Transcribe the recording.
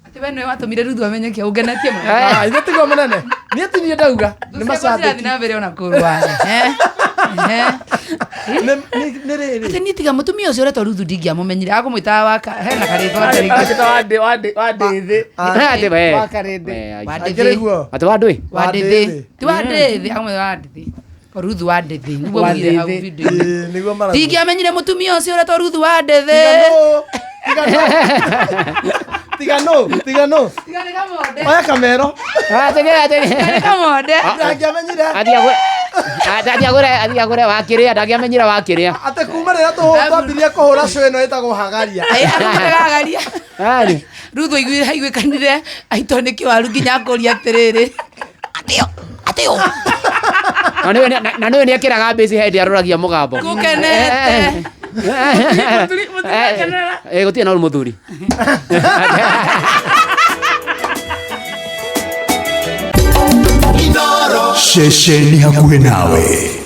ati we nĩ watũmire Ruthu amenye kĩo ũngenetie mũno ithe tigo mũnene niĩ ti niĩ ndauga nĩ macambĩki na mbere ona kũrũa ati niĩ tiga mũtumia ũcio ũretwo Ruthu ndingĩamũmenyire agũmwĩtaga waka hena karĩtwa ti Wandĩthĩ amwe Wandĩthĩ Ruthu Wandĩthĩ nĩguo mwire hau video ndingĩamenyire mũtumia ũcio ũretwo Ruthu Wandĩthĩ tigano oya kamero Athiagũre wakĩrĩa ndangĩamenyire wakĩrĩa ate kuma rĩrĩa twambirie kũhũra show ĩno ĩtagwo hagaria Ruthu aiguĩkanire aitwo nĩ kĩwaru nginya akũria atĩrĩrĩ atĩo na nĩwe nĩekĩraga mbĩci hĩndĩ arũragia mũgambo gũkenete gũtirĩ na mũthuri Shesheni hakuhĩ nawe.